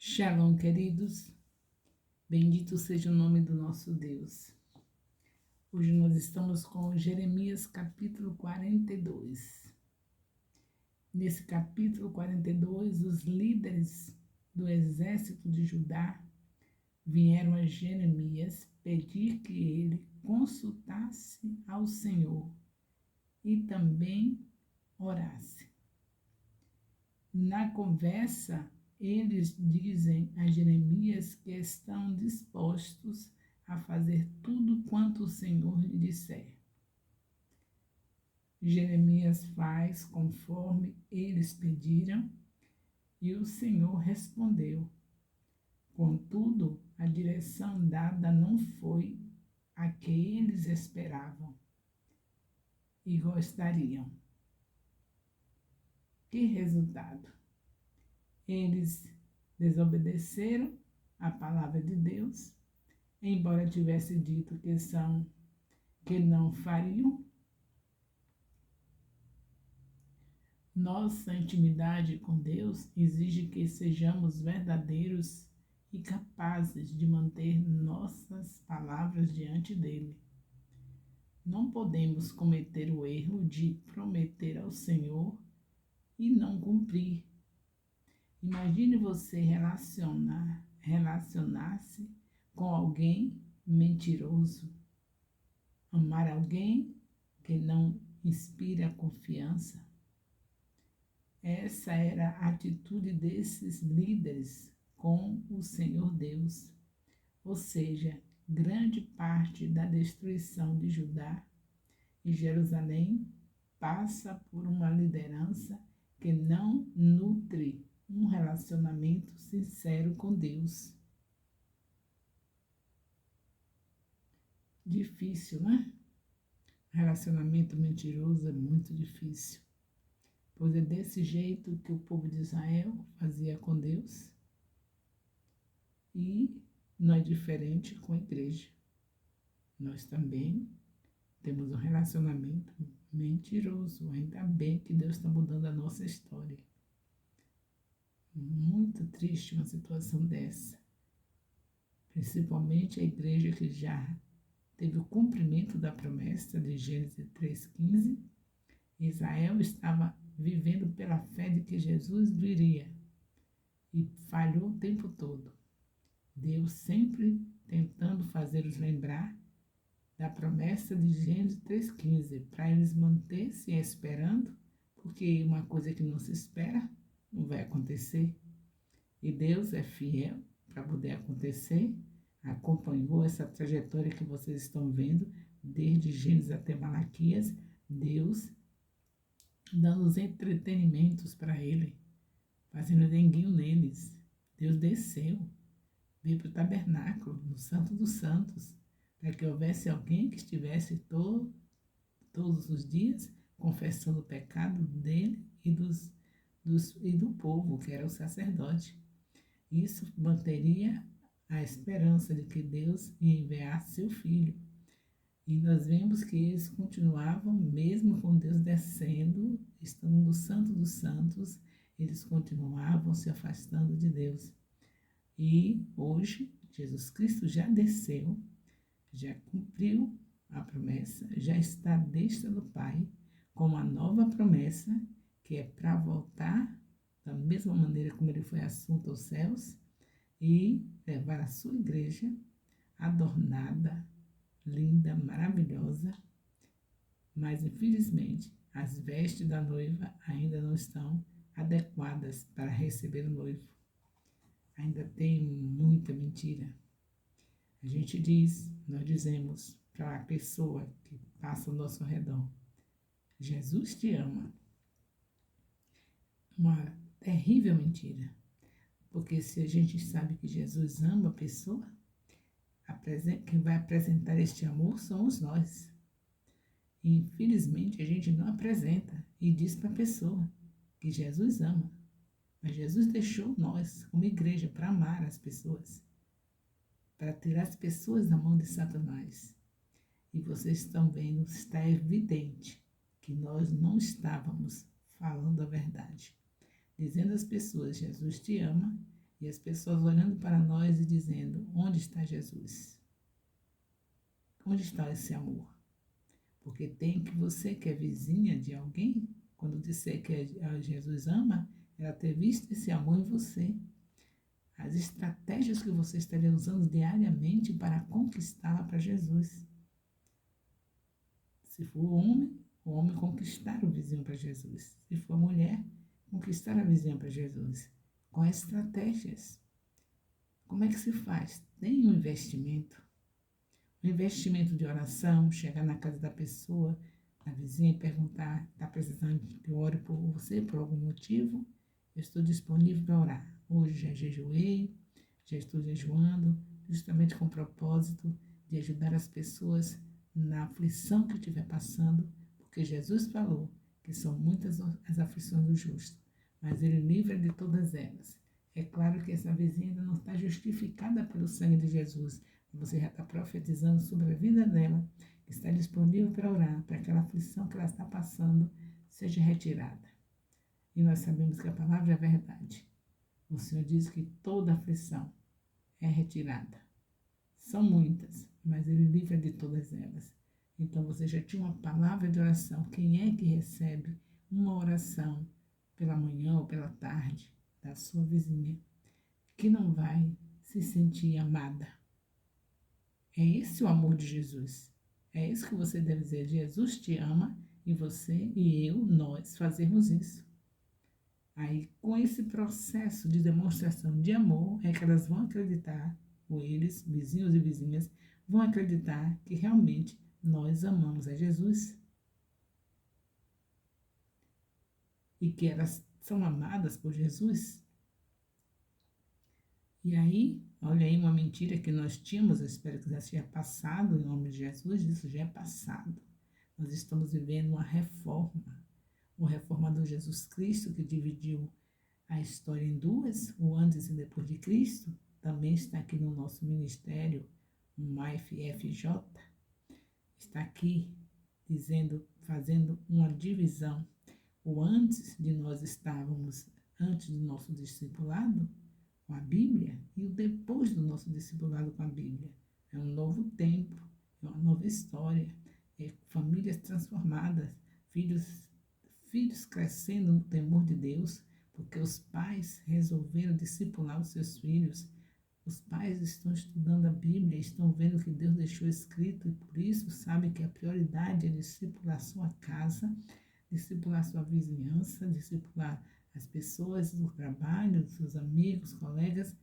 Shalom, queridos. Bendito seja o nome do nosso Deus. Hoje nós estamos com Jeremias capítulo 42. Nesse capítulo 42, os líderes do exército de Judá vieram a Jeremias pedir que ele consultasse ao Senhor e também orasse. Na conversa, eles dizem a Jeremias que estão dispostos a fazer tudo quanto o Senhor lhe disser. Jeremias faz conforme eles pediram e o Senhor respondeu. Contudo, a direção dada não foi a que eles esperavam e gostariam. Que resultado? Eles desobedeceram a palavra de Deus, embora tivesse dito que não fariam. Nossa intimidade com Deus exige que sejamos verdadeiros e capazes de manter nossas palavras diante dele. Não podemos cometer o erro de prometer ao Senhor e não cumprir. Imagine você relacionar-se com alguém mentiroso, amar alguém que não inspira confiança. Essa era a atitude desses líderes com o Senhor Deus, ou seja, grande parte da destruição de Judá e Jerusalém passa por uma liderança que não nutre um relacionamento sincero com Deus. Difícil, né? Relacionamento mentiroso é muito difícil, pois é desse jeito que o povo de Israel fazia com Deus e não é diferente com a igreja. Nós também temos um relacionamento mentiroso, ainda bem que Deus está mudando a nossa história. Muito triste uma situação dessa, principalmente a igreja que já teve o cumprimento da promessa de Gênesis 3,15. Israel estava vivendo pela fé de que Jesus viria e falhou o tempo todo. Deus sempre tentando fazer-os lembrar da promessa de Gênesis 3,15 para eles manter-se esperando, porque uma coisa que não se espera não vai acontecer. E Deus é fiel para poder acontecer. Acompanhou essa trajetória que vocês estão vendo, desde Gênesis até Malaquias, Deus dando os entretenimentos para ele, fazendo denguinho neles. Deus desceu, veio para o tabernáculo, no Santo dos Santos, para que houvesse alguém que estivesse todos os dias confessando o pecado dele e do povo, que era o sacerdote. Isso manteria a esperança de que Deus ia enviar seu filho. E nós vemos que eles continuavam, mesmo com Deus descendo, estando no Santo dos Santos, eles continuavam se afastando de Deus. E hoje, Jesus Cristo já desceu, já cumpriu a promessa, já está à destra do Pai, com uma nova promessa, que é para voltar da mesma maneira como ele foi assunto aos céus e levar a sua igreja adornada, linda, maravilhosa, mas infelizmente as vestes da noiva ainda não estão adequadas para receber o noivo. Ainda tem muita mentira. A gente nós dizemos para a pessoa que passa ao nosso redor: Jesus te ama. Uma terrível mentira. Porque se a gente sabe que Jesus ama a pessoa, quem vai apresentar este amor somos nós. E infelizmente a gente não apresenta e diz para a pessoa que Jesus ama. Mas Jesus deixou nós, como igreja, para amar as pessoas, para tirar as pessoas da mão de Satanás. E vocês estão vendo, está evidente que nós não estávamos falando a verdade, dizendo às pessoas: Jesus te ama, E as pessoas olhando para nós e dizendo, onde está Jesus? Onde está esse amor? Porque tem que você que é vizinha de alguém, quando disser que Jesus ama, ela ter visto esse amor em você. As estratégias que você estaria usando diariamente para conquistá-la para Jesus. Se for o homem conquistar o vizinho para Jesus. Se for mulher, conquistar a vizinha para Jesus. Com estratégias. Como é que se faz? Tem um investimento. Um investimento de oração, chegar na casa da pessoa, da vizinha e perguntar, está precisando que eu ore por você por algum motivo? Eu estou disponível para orar. Hoje já jejuei, já estou jejuando, justamente com o propósito de ajudar as pessoas na aflição que estiver passando, porque Jesus falou que são muitas as aflições do justo, mas Ele livra de todas elas. É claro que essa vizinha ainda não está justificada pelo sangue de Jesus. Você já está profetizando sobre a vida dela, que está disponível para orar, para que aquela aflição que ela está passando seja retirada. E nós sabemos que a palavra é verdade. O Senhor diz que toda aflição é retirada. São muitas, mas Ele livra de todas elas. Então você já tinha uma palavra de oração. Quem é que recebe uma oração pela manhã ou pela tarde da sua vizinha que não vai se sentir amada? É esse o amor de Jesus. É isso que você deve dizer. Jesus te ama e você e eu, nós, fazemos isso. Aí, com esse processo de demonstração de amor, é que elas vão acreditar, ou eles, vizinhos e vizinhas, vão acreditar que realmente nós amamos a Jesus. E que elas são amadas por Jesus. E aí, olha aí uma mentira que nós tínhamos, eu espero que já tenha passado, em nome de Jesus, isso já é passado. Nós estamos vivendo uma reforma. O reformador Jesus Cristo, que dividiu a história em duas, o antes e depois de Cristo, também está aqui no nosso ministério, o MAFFJ, está aqui dizendo, fazendo uma divisão. O antes de nós estávamos, antes do nosso discipulado, com a Bíblia, e o depois do nosso discipulado com a Bíblia. É um novo tempo, é uma nova história, é famílias transformadas, filhos crescendo no temor de Deus, porque os pais resolveram discipular os seus filhos. Os pais estão estudando a Bíblia, estão vendo o que Deus deixou escrito e por isso sabem que a prioridade é discipular sua casa, discipular sua vizinhança, discipular as pessoas do trabalho, dos seus amigos, colegas,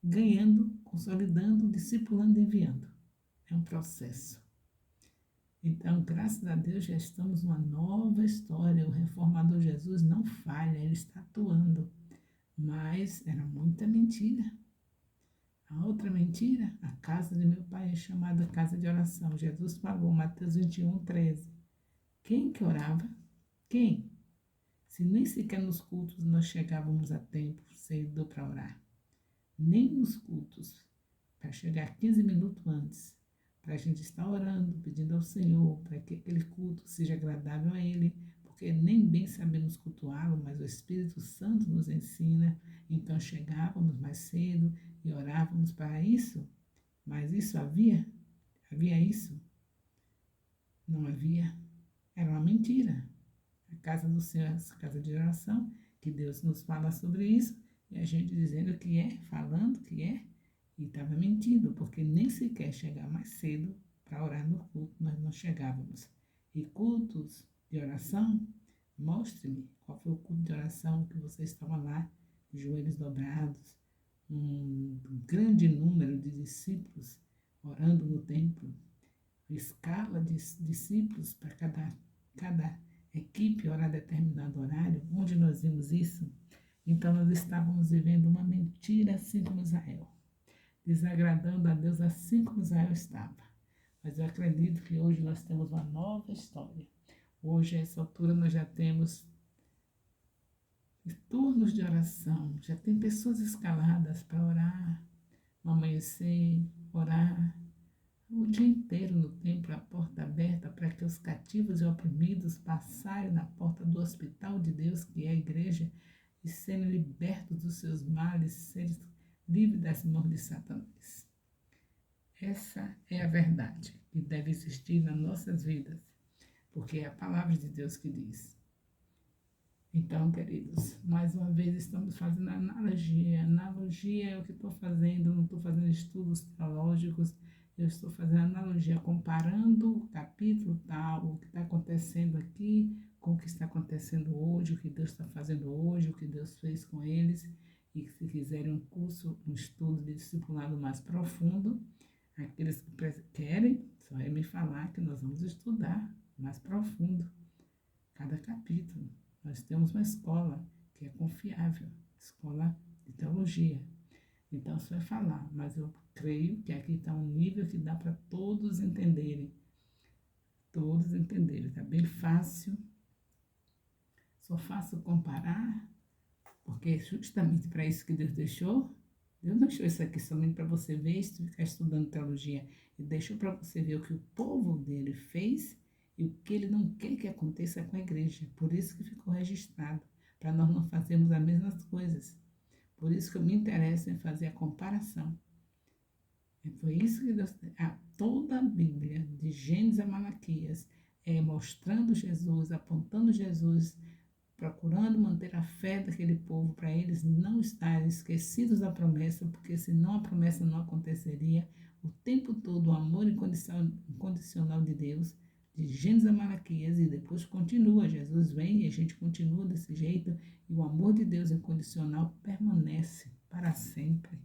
ganhando, consolidando, discipulando e enviando. É um processo. Então, graças a Deus, já estamos numa nova história. O reformador Jesus não falha, ele está atuando. Mas era muita mentira. A outra mentira, a casa de meu pai é chamada casa de oração. Jesus falou, Mateus 21, 13. Quem que orava? Quem? Se nem sequer nos cultos nós chegávamos a tempo cedo para orar. Nem nos cultos, para chegar 15 minutos antes, para a gente estar orando, pedindo ao Senhor, para que aquele culto seja agradável a Ele, porque nem bem sabemos cultuá-lo, mas o Espírito Santo nos ensina. Então chegávamos mais cedo e orávamos para isso. Mas isso havia? Havia isso? Não havia. Era uma mentira. A casa do Senhor, essa casa de oração, que Deus nos fala sobre isso, e a gente dizendo que é, falando que é, e estava mentindo, porque nem sequer chegar mais cedo para orar no culto, nós não chegávamos. E cultos de oração, mostre-me qual foi o culto de oração que você estava lá, de joelhos dobrados, um grande número de discípulos orando no templo, escala de discípulos para cada equipe orar determinado horário. Onde nós vimos isso? Então nós estávamos vivendo uma mentira assim como Israel, desagradando a Deus assim como Israel estava. Mas eu acredito que hoje nós temos uma nova história. Hoje, a essa altura, nós já temos turnos de oração, já tem pessoas escaladas para orar, no amanhecer, orar o dia inteiro no templo, a porta aberta para que os cativos e oprimidos passarem na porta do hospital de Deus, que é a igreja, e serem libertos dos seus males, serem livres das mãos de Satanás. Essa é a verdade que deve existir nas nossas vidas, porque é a palavra de Deus que diz. Então, queridos, mais uma vez estamos fazendo analogia. Analogia é o que estou fazendo, não estou fazendo estudos teológicos, eu estou fazendo analogia, comparando o capítulo tal, o que está acontecendo aqui, com o que está acontecendo hoje, o que Deus está fazendo hoje, o que Deus fez com eles. E se quiserem um curso, um estudo de discipulado mais profundo, aqueles que querem, só é me falar que nós vamos estudar mais profundo cada capítulo. Nós temos uma escola que é confiável, escola de teologia. Então, só é falar, mas eu creio que aqui está um nível que dá para todos entenderem. Todos entenderem, está bem fácil. Só fácil comparar, porque é justamente para isso que Deus deixou. Deus não deixou isso aqui somente para você ver e ficar estudando teologia. Ele deixou para você ver o que o povo dele fez e o que ele não quer que aconteça com a igreja. Por isso que ficou registrado, para nós não fazermos as mesmas coisas. Por isso que eu me interesso em fazer a comparação. E foi isso que Deus... toda a Bíblia, de Gênesis a Malaquias, é mostrando Jesus, apontando Jesus, procurando manter a fé daquele povo para eles não estarem esquecidos da promessa, porque senão a promessa não aconteceria. O tempo todo o amor incondicional de Deus, de Gênesis a Malaquias, e depois continua. Jesus vem e a gente continua desse jeito, e o amor de Deus incondicional permanece para sempre.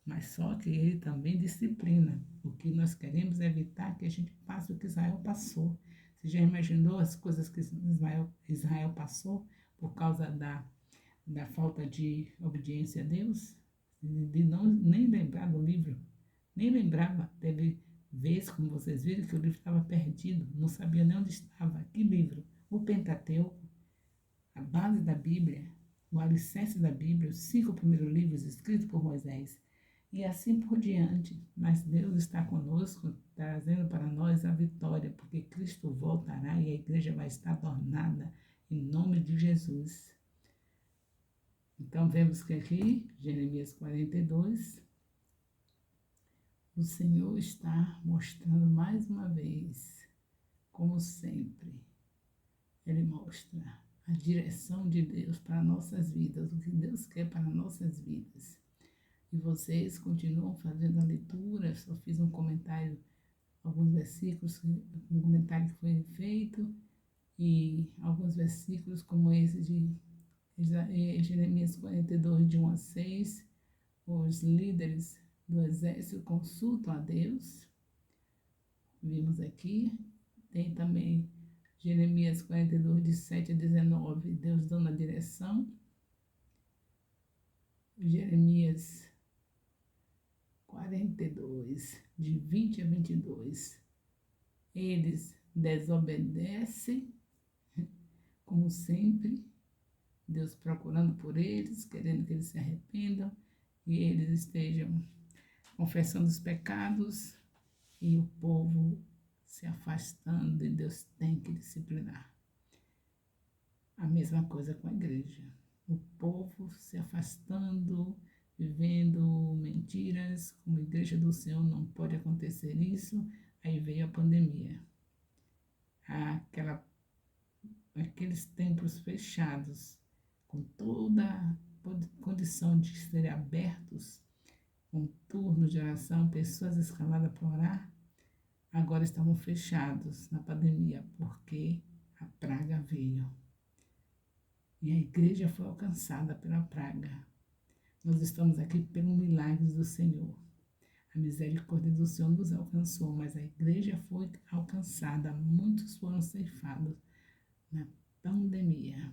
Mas só que ele também disciplina. O que nós queremos é evitar que a gente passe o que Israel passou. Você já imaginou as coisas que Israel passou por causa da falta de obediência a Deus? De não nem lembrar do livro. Nem lembrava. Teve vezes, como vocês viram, que o livro estava perdido. Não sabia nem onde estava. Que livro? O Pentateuco, a base da Bíblia, o alicerce da Bíblia, os 5 primeiros livros escritos por Moisés. E assim por diante, mas Deus está conosco, trazendo para nós a vitória, porque Cristo voltará e a igreja vai estar adornada em nome de Jesus. Então vemos que aqui, Jeremias 42, o Senhor está mostrando mais uma vez, como sempre, Ele mostra a direção de Deus para nossas vidas, o que Deus quer para nossas vidas. E vocês continuam fazendo a leitura, só fiz um comentário, alguns versículos, um comentário que foi feito, e alguns versículos como esse de Jeremias 42, de 1 a 6, os líderes do exército consultam a Deus, vimos aqui, tem também Jeremias 42, de 7 a 19, Deus dando a direção, Jeremias 42, de 20 a 22. Eles desobedecem, como sempre, Deus procurando por eles, querendo que eles se arrependam e eles estejam confessando os pecados e o povo se afastando e Deus tem que disciplinar. A mesma coisa com a igreja. O povo se afastando, vivendo mentiras, como igreja do Senhor não pode acontecer isso. Aí veio a pandemia. Aqueles templos fechados, com toda a condição de serem abertos, com turnos de oração, pessoas escaladas para orar, agora estavam fechados na pandemia, porque a praga veio. E a igreja foi alcançada pela praga. Nós estamos aqui pelo milagre do Senhor. A misericórdia do Senhor nos alcançou, mas a igreja foi alcançada. Muitos foram ceifados na pandemia.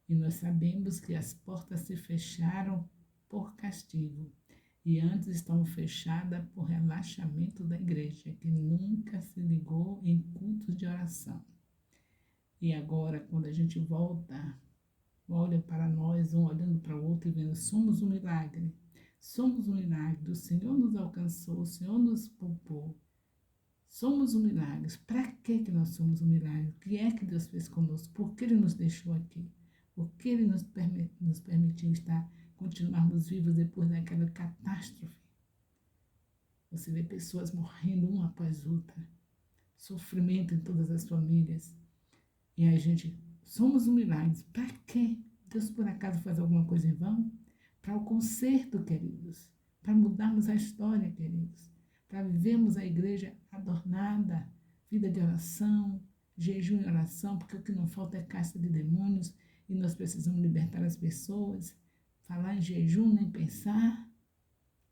E nós sabemos que as portas se fecharam por castigo. E antes estão fechadas por relaxamento da igreja, que nunca se ligou em cultos de oração. E agora, quando a gente volta, olha para nós, um olhando para o outro e vendo, somos um milagre. Somos um milagre. O Senhor nos alcançou, o Senhor nos poupou. Somos um milagre. Para que nós somos um milagre? O que é que Deus fez conosco? Por que Ele nos deixou aqui? porque Ele nos permitiu continuarmos vivos depois daquela catástrofe. Você vê pessoas morrendo uma após outra, sofrimento em todas as famílias. E a gente, somos um milagre. Para quê? Deus por acaso faz alguma coisa em vão? Para o conserto, queridos. Para mudarmos a história, queridos. Para vivermos a igreja adornada, vida de oração, jejum e oração, porque o que não falta é casta de demônios e nós precisamos libertar as pessoas. Falar em jejum, nem pensar.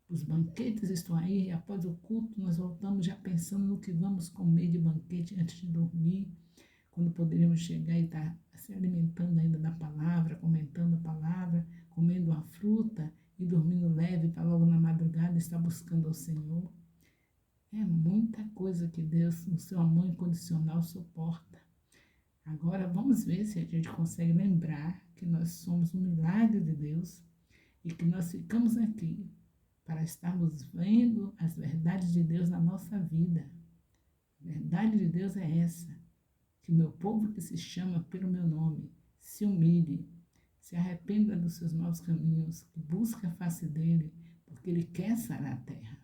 Os banquetes estão aí e após o culto nós voltamos já pensando no que vamos comer de banquete antes de dormir, quando poderíamos chegar e estar se alimentando ainda da palavra, comentando a palavra, comendo a fruta e dormindo leve para logo na madrugada estar buscando ao Senhor. É muita coisa que Deus, no seu amor incondicional, suporta. Agora vamos ver se a gente consegue lembrar que nós somos um milagre de Deus e que nós ficamos aqui para estarmos vendo as verdades de Deus na nossa vida. A verdade de Deus é essa, que o meu povo que se chama pelo meu nome se humilhe, se arrependa dos seus maus caminhos, que busque a face dele, porque ele quer sarar a terra.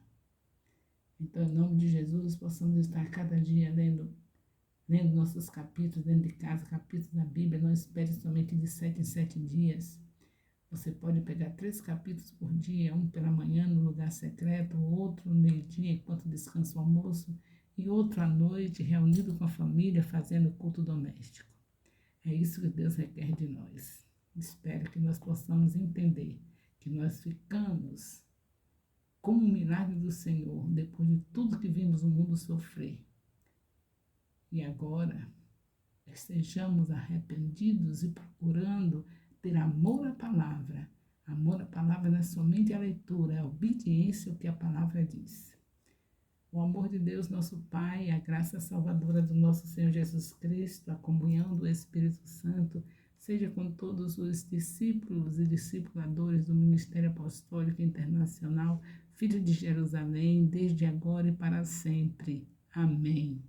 Então, em nome de Jesus, possamos estar cada dia lendo nossos capítulos dentro de casa, capítulos da Bíblia. Não espere somente de 7 em 7 dias. Você pode pegar 3 capítulos por dia, um pela manhã no lugar secreto, outro no meio-dia enquanto descansa o almoço e outro à noite reunido com a família fazendo culto doméstico. É isso que Deus requer de nós. Espero que nós possamos entender que nós ficamos como um milagre do Senhor depois de tudo que vimos o mundo sofrer. E agora estejamos arrependidos e procurando ter amor à palavra. Amor à palavra não é somente a leitura, é a obediência ao que a palavra diz. O amor de Deus, nosso Pai, a graça salvadora do nosso Senhor Jesus Cristo, a comunhão do Espírito Santo, seja com todos os discípulos e discipuladores do Ministério Apostólico Internacional, Filho de Jerusalém, desde agora e para sempre. Amém.